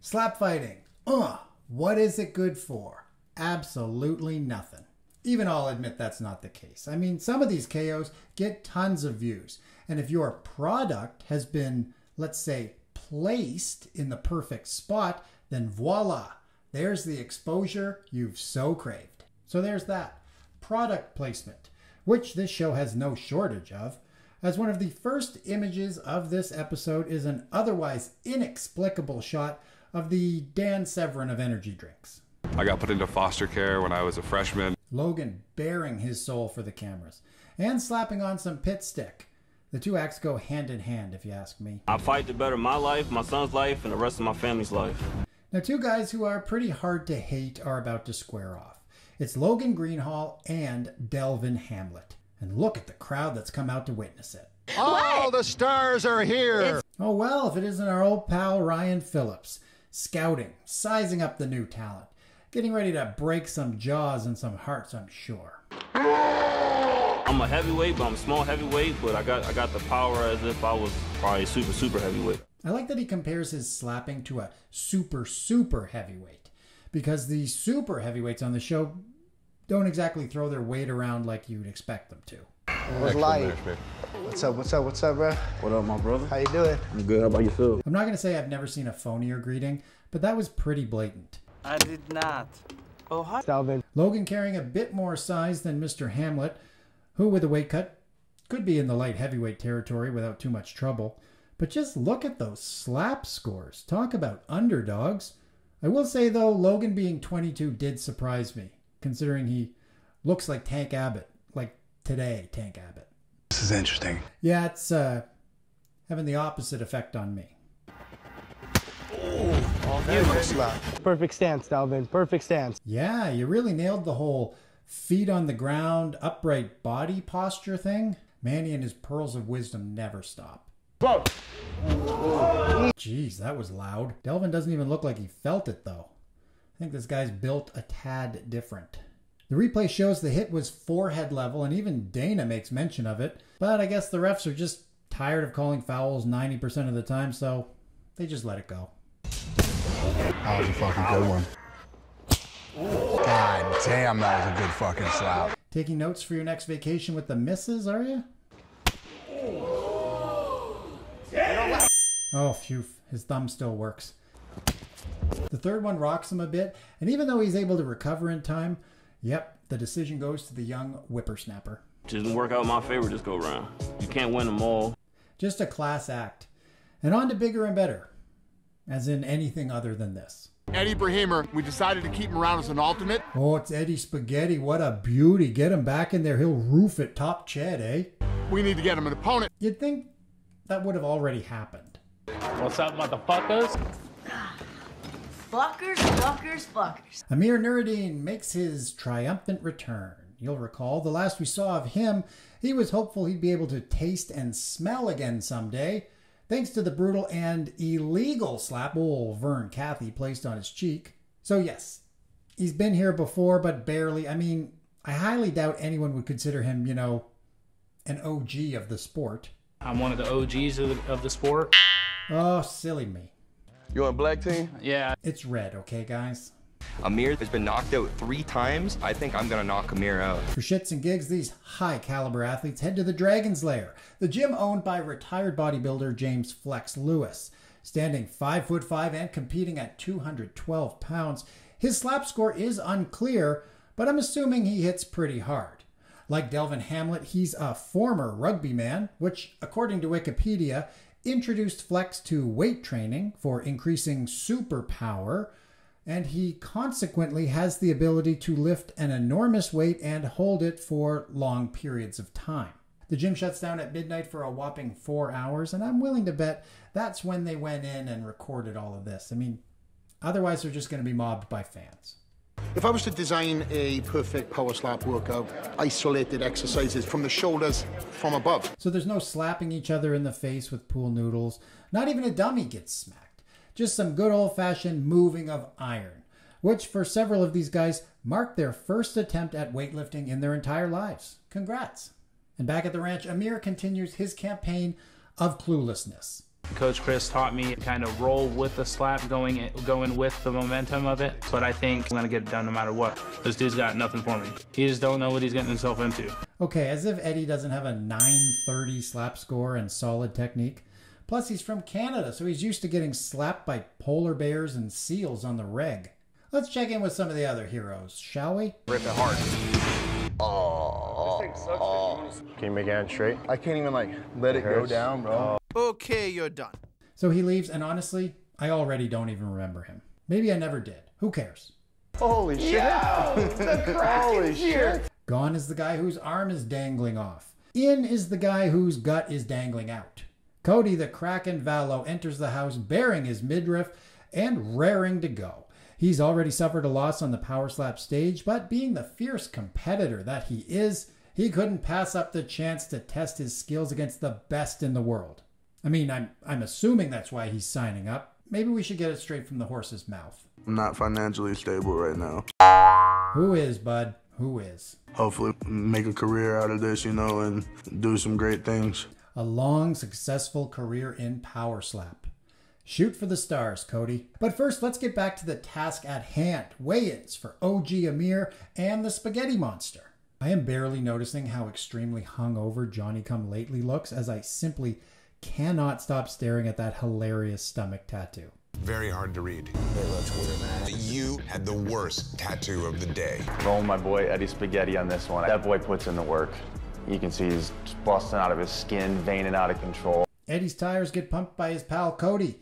Slap fighting. What is it good for? Absolutely nothing. Even I'll admit that's not the case. I mean, some of these KOs get tons of views. And if your product has been, let's say, placed in the perfect spot, then voila, there's the exposure you've so craved. So there's that. Product placement, which this show has no shortage of. As one of the first images of this episode is an otherwise inexplicable shot of the Dan Severin of energy drinks. I got put into foster care when I was a freshman. Logan baring his soul for the cameras and slapping on some pit stick. The two acts go hand in hand, if you ask me. I fight to better my life, my son's life, and the rest of my family's life. Now, two guys who are pretty hard to hate are about to square off. It's Logan Greenhall and Delvin Hamlet. And look at the crowd that's come out to witness it. All the stars are here! Oh well, if it isn't our old pal Ryan Phillips. Scouting, sizing up the new talent. Getting ready to break some jaws and some hearts, I'm sure. I'm a heavyweight, but I'm a small heavyweight, but I got the power as if I was probably super heavyweight. I like that he compares his slapping to a super heavyweight, because the super heavyweights on the show don't exactly throw their weight around like you'd expect them to. What's life? What's up, bro? What up, my brother? How you doing? I'm good. How about yourself? I'm not going to say I've never seen a phonier greeting, but that was pretty blatant. I did not. Oh, hi. Delvin. Logan carrying a bit more size than Mr. Hamlet, who with a weight cut could be in the light heavyweight territory without too much trouble. But just look at those slap scores. Talk about underdogs. I will say, though, Logan being 22 did surprise me, considering he looks like Tank Abbott. Like today, Tank Abbott. This is interesting. Yeah, it's having the opposite effect on me. Perfect stance, Delvin. Perfect stance. Yeah, you really nailed the whole feet on the ground, upright body posture thing. Manny and his pearls of wisdom never stop. Whoa. Jeez, that was loud. Delvin doesn't even look like he felt it, though. I think this guy's built a tad different. The replay shows the hit was forehead level, and even Dana makes mention of it. But I guess the refs are just tired of calling fouls 90% of the time, so they just let it go. That was a fucking good one. God damn, that was a good fucking slap. Taking notes for your next vacation with the missus, are you? Oh, phew. His thumb still works. The third one rocks him a bit, and even though he's able to recover in time, yep, the decision goes to the young whippersnapper. Just didn't work out in my favor this go round. You can't win them all. Just a class act. And on to bigger and better. As in anything other than this. Eddie Brahimer, we decided to keep him around as an alternate. Oh, it's Eddie Spaghetti. What a beauty. Get him back in there. He'll roof it top Ched, eh? We need to get him an opponent. You'd think that would have already happened. What's up, motherfuckers? Fuckers. Amir Nerine makes his triumphant return. You'll recall the last we saw of him, he was hopeful he'd be able to taste and smell again someday, thanks to the brutal and illegal slap old Vern Cathy placed on his cheek. So yes, he's been here before, but barely. I mean, I highly doubt anyone would consider him, you know, an OG of the sport. I'm one of the OGs of the sport. Oh, silly me. You on a black team? Yeah. It's red, okay, guys? Amir has been knocked out 3 times. I think I'm gonna knock Amir out. For shits and gigs, these high-caliber athletes head to the Dragon's Lair, the gym owned by retired bodybuilder James Flex Lewis. Standing 5'5" and competing at 212 pounds, his slap score is unclear, but I'm assuming he hits pretty hard. Like Delvin Hamlet, he's a former rugby man, which, according to Wikipedia, introduced Flex to weight training for increasing superpower, and he consequently has the ability to lift an enormous weight and hold it for long periods of time. The gym shuts down at midnight for a whopping 4 hours, and I'm willing to bet that's when they went in and recorded all of this. I mean, otherwise they're just going to be mobbed by fans. If I was to design a perfect power slap workout, isolated exercises from the shoulders from above. So there's no slapping each other in the face with pool noodles. Not even a dummy gets smacked. Just some good old-fashioned moving of iron, which for several of these guys marked their first attempt at weightlifting in their entire lives. Congrats. And back at the ranch, Amir continues his campaign of cluelessness. Coach Chris taught me to kind of roll with the slap, going with the momentum of it. But I think I'm gonna get it done no matter what. This dude's got nothing for me. He just don't know what he's getting himself into. Okay, as if Eddie doesn't have a 930 slap score and solid technique. Plus, he's from Canada, so he's used to getting slapped by polar bears and seals on the reg. Let's check in with some of the other heroes, shall we? Rip it hard. Can you make it straight? I can't even let it go down, bro. Okay, you're done. So he leaves, and honestly, I already don't even remember him. Maybe I never did. Who cares? Holy shit. Holy shit. Gone is the guy whose arm is dangling off. In is the guy whose gut is dangling out. Cody the Kraken Valo enters the house bearing his midriff and raring to go. He's already suffered a loss on the power slap stage, but being the fierce competitor that he is, he couldn't pass up the chance to test his skills against the best in the world. I mean, I'm assuming that's why he's signing up. Maybe we should get it straight from the horse's mouth. I'm not financially stable right now. Who is, bud? Who is? Hopefully make a career out of this, and do some great things. A long, successful career in power slap. Shoot for the stars, Cody. But first, let's get back to the task at hand. Weigh-ins for OG Amir and the Spaghetti Monster. I am barely noticing how extremely hungover Johnny-come-lately looks, as I simply cannot stop staring at that hilarious stomach tattoo. Very hard to read. You had the worst tattoo of the day. Rolling my boy Eddie Spaghetti on this one. That boy puts in the work. You can see he's busting out of his skin, veining out of control. Eddie's tires get pumped by his pal Cody,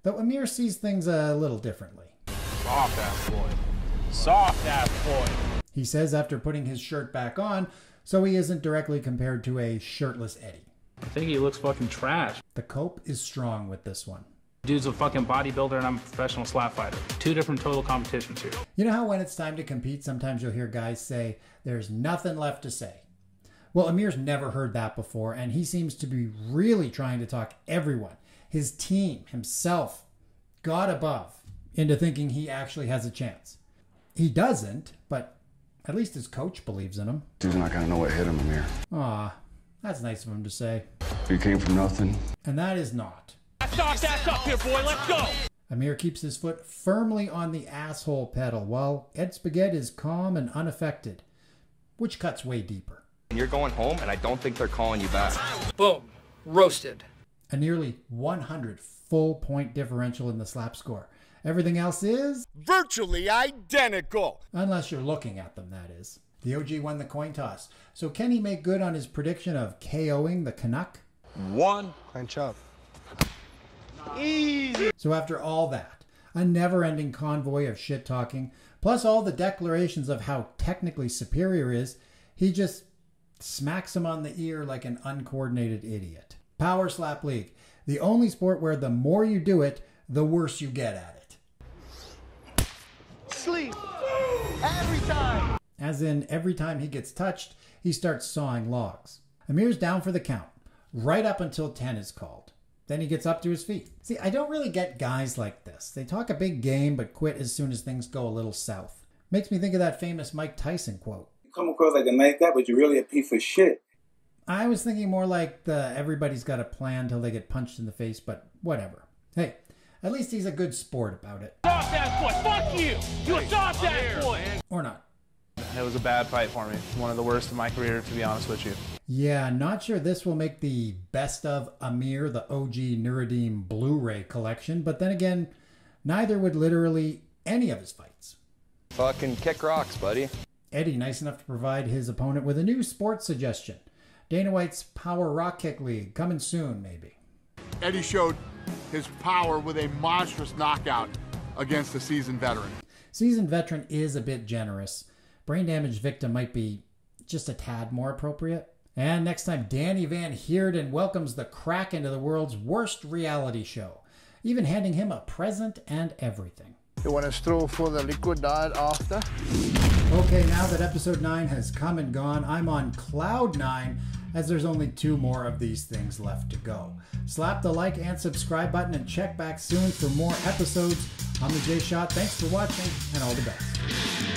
though Amir sees things a little differently. Soft ass boy. Soft ass boy. He says after putting his shirt back on, so he isn't directly compared to a shirtless Eddie. I think he looks fucking trash. The cope is strong with this one. Dude's a fucking bodybuilder and I'm a professional slap fighter. Two different total competitions here. You know how when it's time to compete, sometimes you'll hear guys say, there's nothing left to say. Well, Amir's never heard that before, and he seems to be really trying to talk everyone, his team, himself, God above, into thinking he actually has a chance. He doesn't, but at least his coach believes in him. He's not gonna know what hit him, Amir. Aw, that's nice of him to say. He came from nothing. And that is not. Soft ass up here, boy, let's go! Amir keeps his foot firmly on the asshole pedal, while Ed Spaghetti is calm and unaffected, which cuts way deeper. You're going home, and I don't think they're calling you back. Boom. Roasted. A nearly 100 full point differential in the slap score. Everything else is Virtually identical. unless you're looking at them, that is. The OG won the coin toss. So can he make good on his prediction of KOing the Canuck? One. Clench up. Easy. So after all that, a never-ending convoy of shit-talking, plus all the declarations of how technically superior is, he just smacks him on the ear like an uncoordinated idiot. Power Slap League, the only sport where the more you do it, the worse you get at it. Sleep. Every time. As in, every time he gets touched, he starts sawing logs. Amir's down for the count, right up until 10 is called. Then he gets up to his feet. See, I don't really get guys like this. They talk a big game, but quit as soon as things go a little south. Makes me think of that famous Mike Tyson quote. You come across like a nice guy, but you're really a piece of shit. I was thinking more like the everybody's got a plan till they get punched in the face, but whatever. Hey, at least he's a good sport about it. Soft ass boy, fuck you! You a soft ass boy! Or not. It was a bad fight for me. One of the worst of my career, to be honest with you. Yeah, not sure this will make the Best of Amir, the OG Nerine Blu-ray collection, but then again, neither would literally any of his fights. Fucking kick rocks, buddy. Eddie, nice enough to provide his opponent with a new sports suggestion. Dana White's Power Rock Kick League, coming soon, maybe. Eddie showed his power with a monstrous knockout against a seasoned veteran. Seasoned veteran is a bit generous. Brain damage victim might be just a tad more appropriate. And next time, Danny Van Heerden welcomes the crack into the world's worst reality show, even handing him a present and everything. You want to stroll for the liquid diet after? Okay, now that episode 9 has come and gone, I'm on cloud 9, as there's only 2 more of these things left to go. Slap the like and subscribe button and check back soon for more episodes. I'm the J Shot. Thanks for watching, and all the best.